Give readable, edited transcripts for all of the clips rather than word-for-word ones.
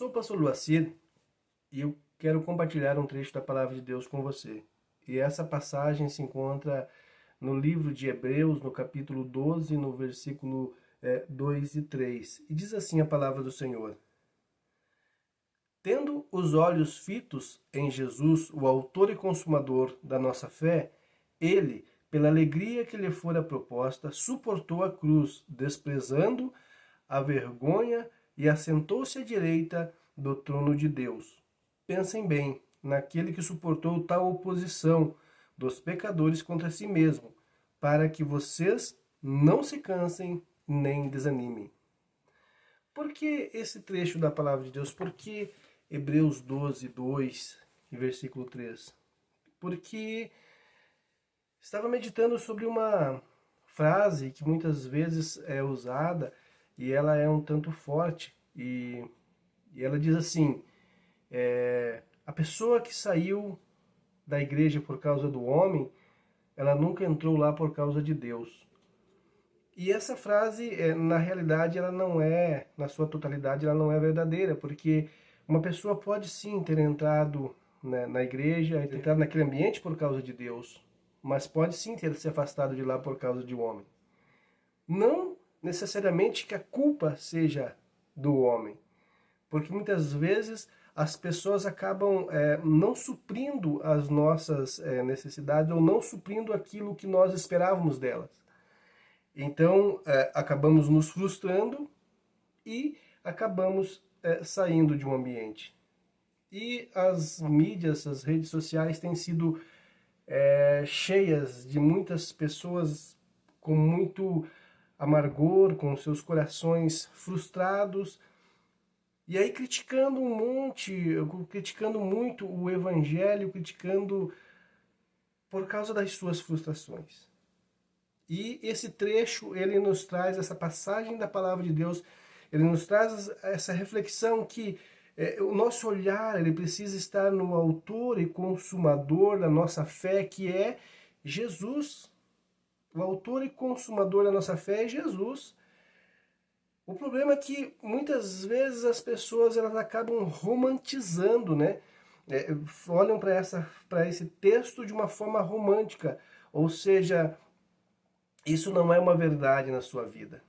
sou o pastor Luacir e eu quero compartilhar um trecho da palavra de Deus com você. E essa passagem se encontra no livro de Hebreus, no capítulo 12, no versículo 2 e 3. E diz assim a palavra do Senhor: Tendo os olhos fitos em Jesus, o autor e consumador da nossa fé, ele, pela alegria que lhe fora proposta, suportou a cruz, desprezando a vergonha, e assentou-se à direita do trono de Deus. Pensem bem naquele que suportou tal oposição dos pecadores contra si mesmo, para que vocês não se cansem nem desanimem. Por que esse trecho da palavra de Deus? Por que Hebreus 12, 2 e versículo 3? Porque estava meditando sobre uma frase que muitas vezes é usada e ela é um tanto forte. E ela diz assim: a pessoa que saiu da igreja por causa do homem, ela nunca entrou lá por causa de Deus. E essa frase, na realidade, ela não é, na sua totalidade, ela não é verdadeira, porque uma pessoa pode sim ter entrado na igreja, ter entrado naquele ambiente por causa de Deus, mas pode sim ter se afastado de lá por causa de um homem. Não necessariamente que a culpa seja do homem, porque muitas vezes as pessoas acabam não suprindo as nossas necessidades ou não suprindo aquilo que nós esperávamos delas. Então, acabamos nos frustrando e acabamos saindo de um ambiente. E as mídias, as redes sociais têm sido cheias de muitas pessoas com muito amargor, com seus corações frustrados, e aí criticando criticando muito o evangelho, criticando por causa das suas frustrações. E esse trecho, ele nos traz, essa passagem da palavra de Deus, ele nos traz essa reflexão que o nosso olhar, ele precisa estar no autor e consumador da nossa fé, que é Jesus. O autor e consumador da nossa fé é Jesus. O problema é que muitas vezes as pessoas elas acabam romantizando, né? Olham para esse texto de uma forma romântica, ou seja, isso não é uma verdade na sua vida.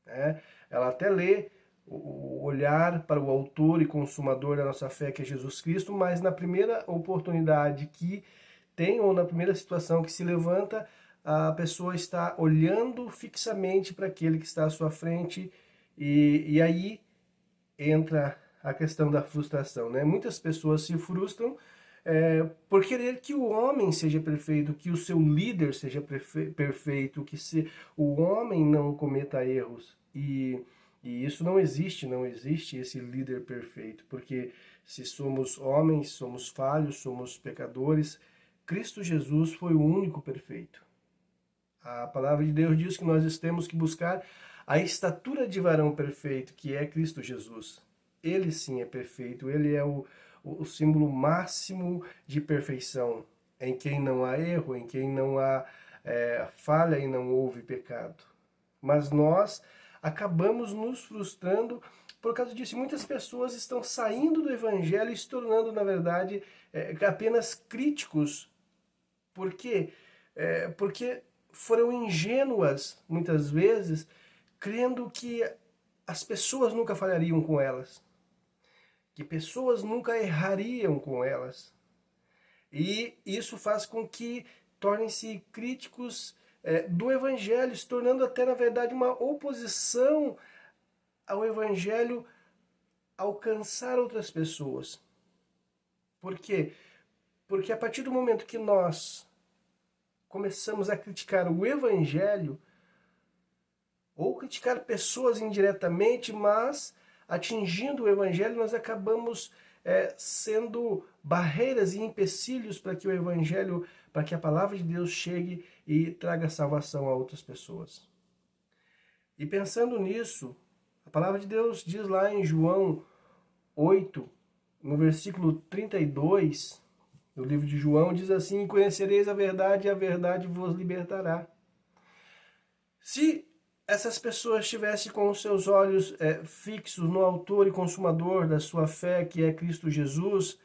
Né? Ela até lê o olhar para o autor e consumador da nossa fé, que é Jesus Cristo, mas na primeira oportunidade que tem, ou na primeira situação que se levanta, a pessoa está olhando fixamente para aquele que está à sua frente, e aí entra a questão da frustração. Né? Muitas pessoas se frustram por querer que o homem seja perfeito, que o seu líder seja perfeito, que o homem não cometa erros. E isso não existe esse líder perfeito, porque se somos homens, somos falhos, somos pecadores, Cristo Jesus foi o único perfeito. A palavra de Deus diz que nós temos que buscar a estatura de varão perfeito, que é Cristo Jesus. Ele sim é perfeito, ele é o símbolo máximo de perfeição, em quem não há erro, em quem não há falha e não houve pecado. Mas nós acabamos nos frustrando por causa disso. Muitas pessoas estão saindo do evangelho e se tornando, na verdade, apenas críticos. Por quê? Porque foram ingênuas, muitas vezes, crendo que as pessoas nunca falhariam com elas, que pessoas nunca errariam com elas. E isso faz com que tornem-se críticos do evangelho, se tornando até, na verdade, uma oposição ao evangelho alcançar outras pessoas. Por quê? Porque a partir do momento que nós começamos a criticar o evangelho, ou criticar pessoas indiretamente, mas atingindo o evangelho, nós acabamos sendo barreiras e empecilhos para que o evangelho, para que a palavra de Deus chegue e traga salvação a outras pessoas. E pensando nisso, a palavra de Deus diz lá em João 8, no versículo 32, no livro de João, diz assim: conhecereis a verdade e a verdade vos libertará. Se essas pessoas estivessem com os seus olhos fixos no autor e consumador da sua fé, que é Cristo Jesus,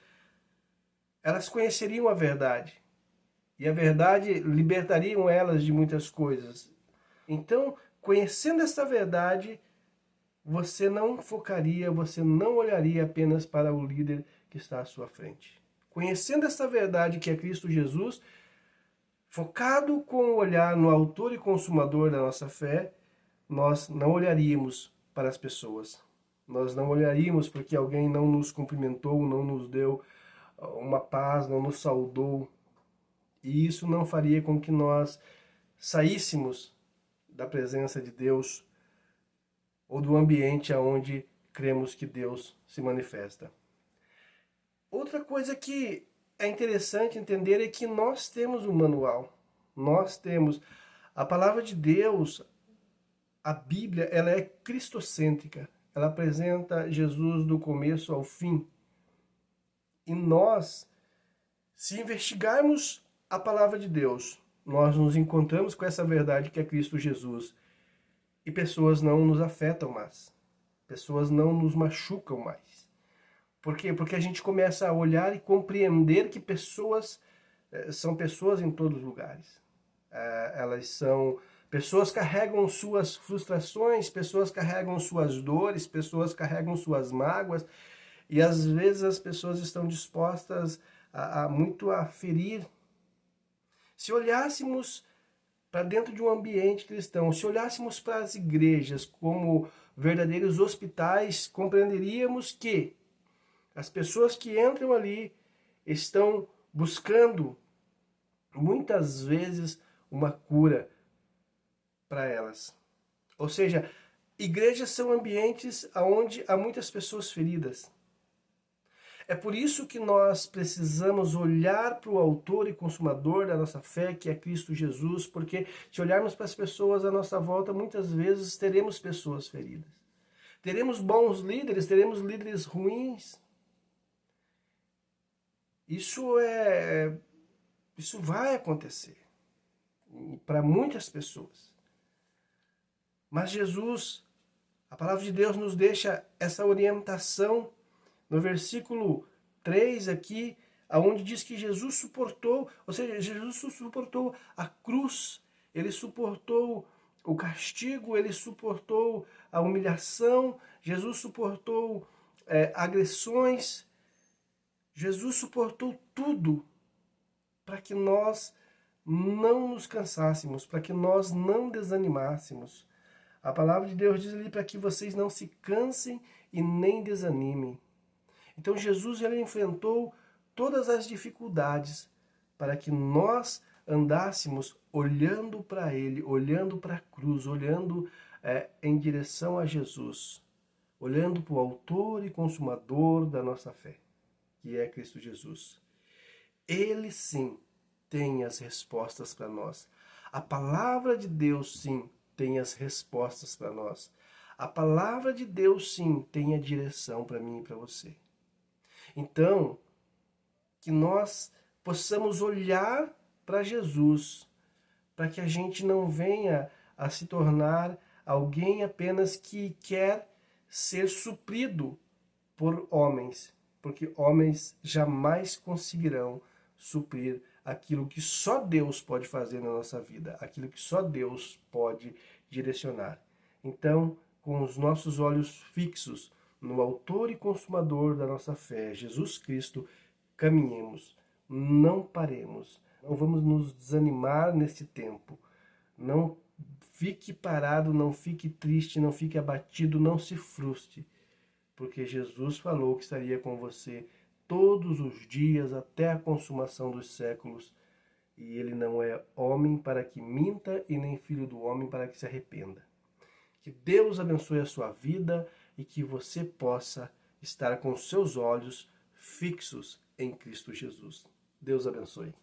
elas conheceriam a verdade. E a verdade libertariam elas de muitas coisas. Então, conhecendo esta verdade, você não focaria, você não olharia apenas para o líder que está à sua frente. Conhecendo esta verdade que é Cristo Jesus, focado com o olhar no autor e consumador da nossa fé, nós não olharíamos para as pessoas. Nós não olharíamos porque alguém não nos cumprimentou, não nos deu uma paz, não nos saudou. E isso não faria com que nós saíssemos da presença de Deus ou do ambiente onde cremos que Deus se manifesta. Outra coisa que é interessante entender é que nós temos um manual. Nós temos a palavra de Deus, a Bíblia, ela é cristocêntrica. Ela apresenta Jesus do começo ao fim. E nós, se investigarmos a palavra de Deus, nós nos encontramos com essa verdade que é Cristo Jesus. E pessoas não nos afetam mais. Pessoas não nos machucam mais. Por quê? Porque a gente começa a olhar e compreender que pessoas são pessoas em todos os lugares. Elas são... Pessoas carregam suas frustrações, pessoas carregam suas dores, pessoas carregam suas mágoas. E às vezes as pessoas estão dispostas muito a ferir. Se olhássemos para dentro de um ambiente cristão, se olhássemos para as igrejas como verdadeiros hospitais, compreenderíamos que as pessoas que entram ali estão buscando, muitas vezes, uma cura para elas. Ou seja, igrejas são ambientes onde há muitas pessoas feridas. É por isso que nós precisamos olhar para o autor e consumador da nossa fé, que é Cristo Jesus, porque se olharmos para as pessoas à nossa volta, muitas vezes teremos pessoas feridas. Teremos bons líderes, teremos líderes ruins. Isso vai acontecer para muitas pessoas. Mas Jesus, a palavra de Deus nos deixa essa orientação no versículo 3 aqui, onde diz que Jesus suportou, ou seja, Jesus suportou a cruz, ele suportou o castigo, ele suportou a humilhação, Jesus suportou agressões, Jesus suportou tudo para que nós não nos cansássemos, para que nós não desanimássemos. A palavra de Deus diz ali para que vocês não se cansem e nem desanimem. Então Jesus ele enfrentou todas as dificuldades para que nós andássemos olhando para ele, olhando para a cruz, olhando em direção a Jesus, olhando para o autor e consumador da nossa fé, que é Cristo Jesus. Ele sim tem as respostas para nós. A palavra de Deus sim tem as respostas para nós. A palavra de Deus sim tem a direção para mim e para você. Então, que nós possamos olhar para Jesus, para que a gente não venha a se tornar alguém apenas que quer ser suprido por homens, porque homens jamais conseguirão suprir aquilo que só Deus pode fazer na nossa vida, aquilo que só Deus pode direcionar. Então, com os nossos olhos fixos no autor e consumador da nossa fé, Jesus Cristo, caminhemos, não paremos, não vamos nos desanimar neste tempo, não fique parado, não fique triste, não fique abatido, não se frustre, porque Jesus falou que estaria com você todos os dias até a consumação dos séculos, e ele não é homem para que minta e nem filho do homem para que se arrependa. Que Deus abençoe a sua vida e que você possa estar com seus olhos fixos em Cristo Jesus. Deus abençoe.